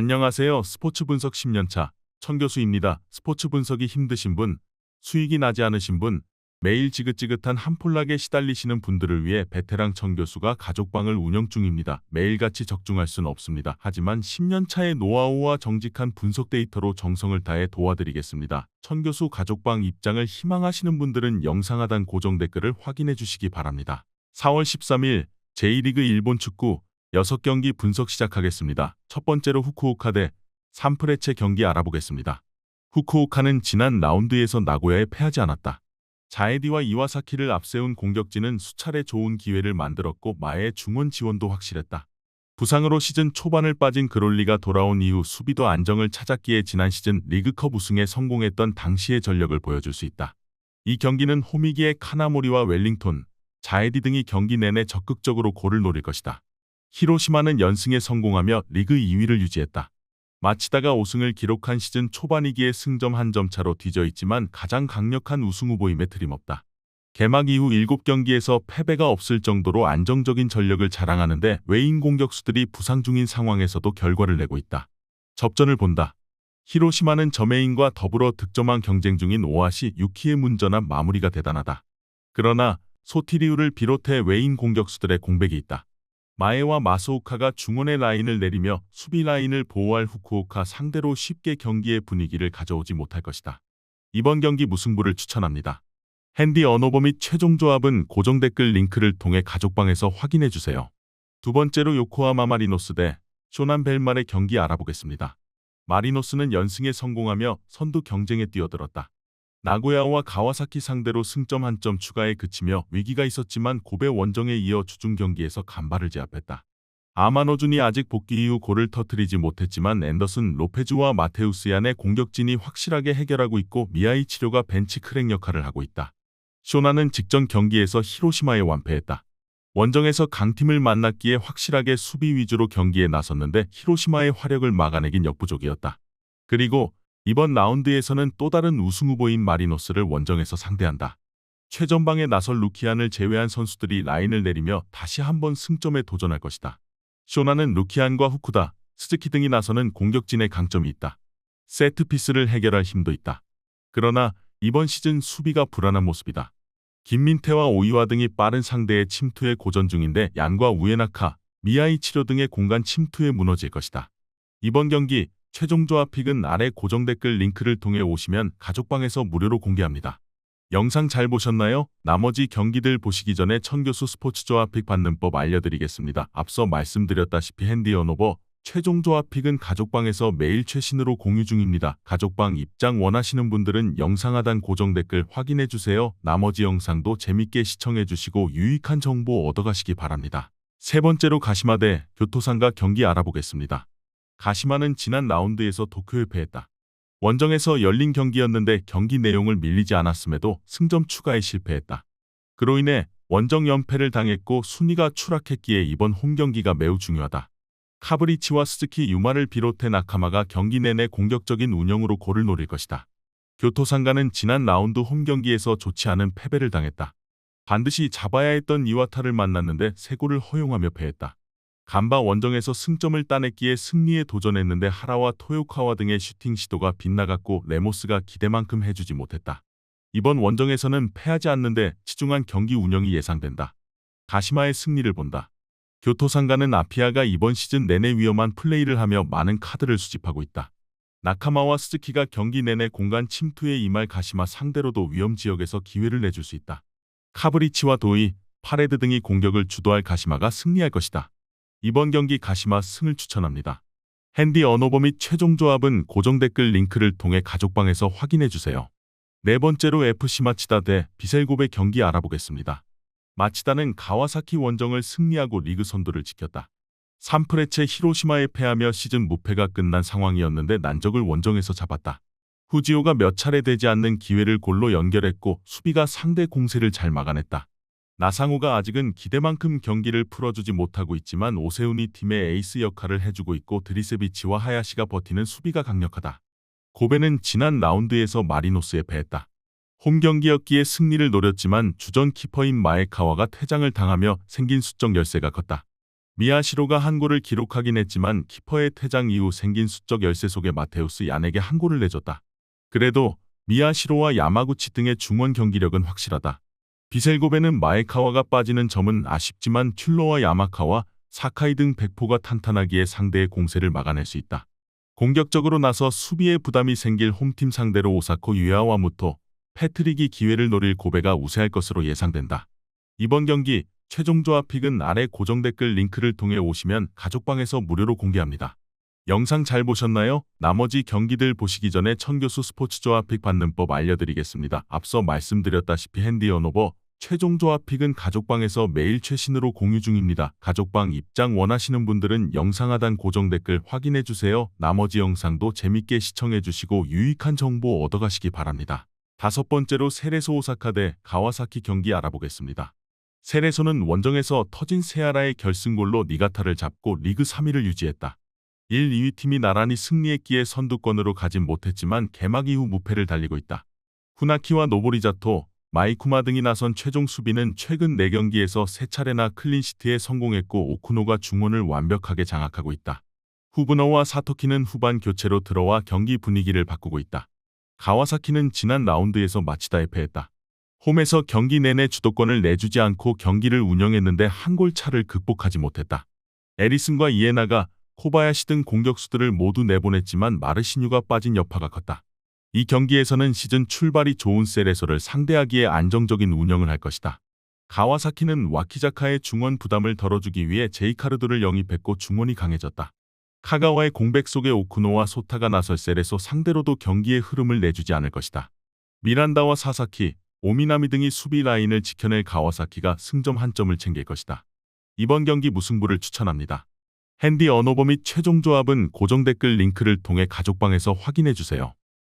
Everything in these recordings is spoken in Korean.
안녕하세요. 스포츠 분석 10년차 천교수입니다. 스포츠 분석이 힘드신 분, 수익이 나지 않으신 분, 매일 지긋지긋한 한폴락에 시달리시는 분들을 위해 베테랑 천교수가 가족방을 운영 중입니다. 매일같이 적중할 수는 없습니다. 하지만 10년차의 노하우와 정직한 분석 데이터로 정성을 다해 도와드리겠습니다. 천교수 가족방 입장을 희망하시는 분들은 영상 하단 고정 댓글을 확인해 주시기 바랍니다. 4월 13일 J리그 일본 축구 6경기 분석 시작하겠습니다. 첫 번째로 후쿠오카 대 산프레체 경기 알아보겠습니다. 후쿠오카는 지난 라운드에서 나고야에 패하지 않았다. 자에디와 이와사키를 앞세운 공격진은 수차례 좋은 기회를 만들었고 마의 중원 지원도 확실했다. 부상으로 시즌 초반을 빠진 그롤리가 돌아온 이후 수비도 안정을 찾았기에 지난 시즌 리그컵 우승에 성공했던 당시의 전력을 보여줄 수 있다. 이 경기는 홈이기에 카나모리와 웰링톤, 자에디 등이 경기 내내 적극적으로 골을 노릴 것이다. 히로시마는 연승에 성공하며 리그 2위를 유지했다. 마치다가 5승을 기록한 시즌 초반이기에 승점 1점 차로 뒤져있지만 가장 강력한 우승 후보임에 틀림없다. 개막 이후 7경기에서 패배가 없을 정도로 안정적인 전력을 자랑하는데 외인 공격수들이 부상 중인 상황에서도 결과를 내고 있다. 접전을 본다. 히로시마는 저메인과 더불어 득점왕 경쟁 중인 오아시 유키의 문전한 마무리가 대단하다. 그러나 소티리우를 비롯해 외인 공격수들의 공백이 있다. 마에와 마소우카가 중원의 라인을 내리며 수비 라인을 보호할 후쿠오카 상대로 쉽게 경기의 분위기를 가져오지 못할 것이다. 이번 경기 무승부를 추천합니다. 핸디 언어버 및 최종 조합은 고정 댓글 링크를 통해 가족방에서 확인해주세요. 두 번째로 요코하마 마리노스 대 쇼난 벨말의 경기 알아보겠습니다. 마리노스는 연승에 성공하며 선두 경쟁에 뛰어들었다. 나고야와 가와사키 상대로 승점 1점 추가에 그치며 위기가 있었지만 고베 원정에 이어 주중 경기에서 간발을 제압했다. 아마노준이 아직 복귀 이후 골을 터뜨리지 못했지만 앤더슨, 로페즈와 마테우스 얀의 공격진이 확실하게 해결하고 있고 미야이 치료가 벤치 크랙 역할을 하고 있다. 쇼나는 직전 경기에서 히로시마에 완패했다. 원정에서 강팀을 만났기에 확실하게 수비 위주로 경기에 나섰는데 히로시마의 화력을 막아내긴 역부족이었다. 그리고 이번 라운드에서는 또 다른 우승 후보인 마리노스를 원정에서 상대한다. 최전방에 나설 루키안을 제외한 선수들이 라인을 내리며 다시 한번 승점에 도전할 것이다. 쇼나는 루키안과 후쿠다, 스즈키 등이 나서는 공격진의 강점이 있다. 세트피스를 해결할 힘도 있다. 그러나 이번 시즌 수비가 불안한 모습이다. 김민태와 오이와 등이 빠른 상대의 침투에 고전 중인데 얀과 우에나카, 미야이 치료 등의 공간 침투에 무너질 것이다. 이번 경기 최종 조합 픽은 아래 고정 댓글 링크를 통해 오시면 가족방에서 무료로 공개합니다. 영상 잘 보셨나요? 나머지 경기들 보시기 전에 천교수 스포츠 조합 픽 받는 법 알려드리겠습니다. 앞서 말씀드렸다시피 핸디 언어버 최종 조합 픽은 가족방에서 매일 최신으로 공유 중입니다. 가족방 입장 원하시는 분들은 영상 하단 고정 댓글 확인해주세요. 나머지 영상도 재밌게 시청해주시고 유익한 정보 얻어가시기 바랍니다. 세 번째로 가시마 대 교토상가 경기 알아보겠습니다. 가시마는 지난 라운드에서 도쿄에 패했다. 원정에서 열린 경기였는데 경기 내용을 밀리지 않았음에도 승점 추가에 실패했다. 그로 인해 원정 연패를 당했고 순위가 추락했기에 이번 홈경기가 매우 중요하다. 카브리치와 스즈키 유마를 비롯해 나카마가 경기 내내 공격적인 운영으로 골을 노릴 것이다. 교토상가는 지난 라운드 홈경기에서 좋지 않은 패배를 당했다. 반드시 잡아야 했던 이와타를 만났는데 3골을 허용하며 패했다. 간바 원정에서 승점을 따냈기에 승리에 도전했는데 하라와 토요카와 등의 슈팅 시도가 빗나갔고 레모스가 기대만큼 해주지 못했다. 이번 원정에서는 패하지 않는데 치중한 경기 운영이 예상된다. 가시마의 승리를 본다. 교토상가는 아피아가 이번 시즌 내내 위험한 플레이를 하며 많은 카드를 수집하고 있다. 나카마와 스즈키가 경기 내내 공간 침투에 임할 가시마 상대로도 위험 지역에서 기회를 내줄 수 있다. 카브리치와 도이, 파레드 등이 공격을 주도할 가시마가 승리할 것이다. 이번 경기 가시마 승을 추천합니다. 핸디 언어버 및 최종 조합은 고정 댓글 링크를 통해 가족방에서 확인해주세요. 네 번째로 FC 마치다 대 비셀고베 경기 알아보겠습니다. 마치다는 가와사키 원정을 승리하고 리그 선두를 지켰다. 산프레체 히로시마에 패하며 시즌 무패가 끝난 상황이었는데 난적을 원정에서 잡았다. 후지오가 몇 차례 되지 않는 기회를 골로 연결했고 수비가 상대 공세를 잘 막아냈다. 나상호가 아직은 기대만큼 경기를 풀어주지 못하고 있지만 오세훈이 팀의 에이스 역할을 해주고 있고 드리세비치와 하야시가 버티는 수비가 강력하다. 고베는 지난 라운드에서 마리노스에 패했다. 홈경기였기에 승리를 노렸지만 주전 키퍼인 마에카와가 퇴장을 당하며 생긴 수적 열세가 컸다. 미야시로가 한 골을 기록하긴 했지만 키퍼의 퇴장 이후 생긴 수적 열세 속에 마테우스 얀에게 한 골을 내줬다. 그래도 미야시로와 야마구치 등의 중원 경기력은 확실하다. 비셀고베는 마에카와가 빠지는 점은 아쉽지만 튤러와 야마카와 사카이 등 백포가 탄탄하기에 상대의 공세를 막아낼 수 있다. 공격적으로 나서 수비에 부담이 생길 홈팀 상대로 오사코 유야와무토, 패트릭이 기회를 노릴 고베가 우세할 것으로 예상된다. 이번 경기 최종 조합픽은 아래 고정 댓글 링크를 통해 오시면 가족방에서 무료로 공개합니다. 영상 잘 보셨나요? 나머지 경기들 보시기 전에 천교수 스포츠 조합픽 받는 법 알려드리겠습니다. 앞서 말씀드렸다시피 핸디 언오버 최종 조합픽은 가족방에서 매일 최신으로 공유 중입니다. 가족방 입장 원하시는 분들은 영상 하단 고정 댓글 확인해주세요. 나머지 영상도 재밌게 시청해주시고 유익한 정보 얻어가시기 바랍니다. 다섯 번째로 세레소 오사카 대 가와사키 경기 알아보겠습니다. 세레소는 원정에서 터진 세아라의 결승골로 니가타를 잡고 리그 3위를 유지했다. 1, 2위 팀이 나란히 승리했기에 선두권으로 가진 못했지만 개막 이후 무패를 달리고 있다. 후나키와 노보리자토, 마이쿠마 등이 나선 최종 수비는 최근 4경기에서 3차례나 클린시트에 성공했고 오쿠노가 중원을 완벽하게 장악하고 있다. 후브너와 사토키는 후반 교체로 들어와 경기 분위기를 바꾸고 있다. 가와사키는 지난 라운드에서 마치다에 패했다. 홈에서 경기 내내 주도권을 내주지 않고 경기를 운영했는데 한 골 차를 극복하지 못했다. 에리슨과 이에나가 코바야시 등 공격수들을 모두 내보냈지만 마르시뉴가 빠진 여파가 컸다. 이 경기에서는 시즌 출발이 좋은 세레소를 상대하기에 안정적인 운영을 할 것이다. 가와사키는 와키자카의 중원 부담을 덜어주기 위해 제이카르도를 영입했고 중원이 강해졌다. 카가와의 공백 속에 오쿠노와 소타가 나설 세레소 상대로도 경기의 흐름을 내주지 않을 것이다. 미란다와 사사키, 오미나미 등이 수비 라인을 지켜낼 가와사키가 승점 한 점을 챙길 것이다. 이번 경기 무승부를 추천합니다. 핸디 언오버 및 최종 조합은 고정 댓글 링크를 통해 가족방에서 확인해주세요.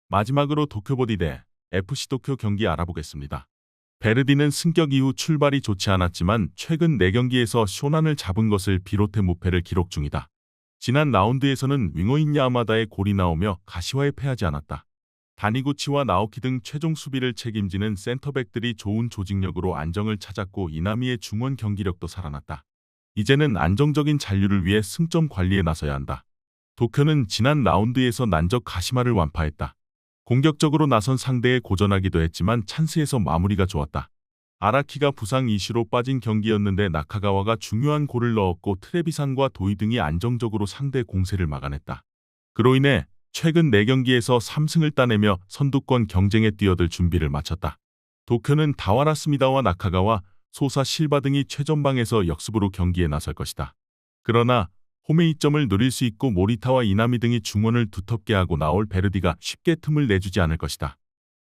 마지막으로 도쿄보디 대 FC 도쿄 경기 알아보겠습니다. 베르디는 승격 이후 출발이 좋지 않았지만 최근 4경기에서 쇼난을 잡은 것을 비롯해 무패를 기록 중이다. 지난 라운드에서는 윙어인 야마다의 골이 나오며 가시화에 패하지 않았다. 다니구치와 나오키 등 최종 수비를 책임지는 센터백들이 좋은 조직력으로 안정을 찾았고 이나미의 중원 경기력도 살아났다. 이제는 안정적인 잔류를 위해 승점 관리에 나서야 한다. 도쿄는 지난 라운드에서 난적 가시마를 완파했다. 공격적으로 나선 상대에 고전하기도 했지만 찬스에서 마무리가 좋았다. 아라키가 부상 이슈로 빠진 경기였는데 나카가와가 중요한 골을 넣었고 트레비산과 도이 등이 안정적으로 상대 공세를 막아냈다. 그로 인해 최근 4경기에서 3승을 따내며 선두권 경쟁에 뛰어들 준비를 마쳤다. 도쿄는 다와라 스미다와 나카가와 소사 실바 등이 최전방에서 역습으로 경기에 나설 것이다. 그러나 홈의 이점을 노릴 수 있고 모리타와 이나미 등이 중원을 두텁게 하고 나올 베르디가 쉽게 틈을 내주지 않을 것이다.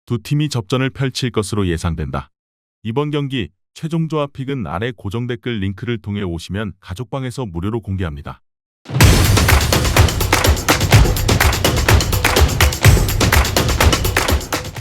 두 팀이 접전을 펼칠 것으로 예상된다. 이번 경기 최종 조합픽은 아래 고정 댓글 링크를 통해 오시면 가족방에서 무료로 공개합니다.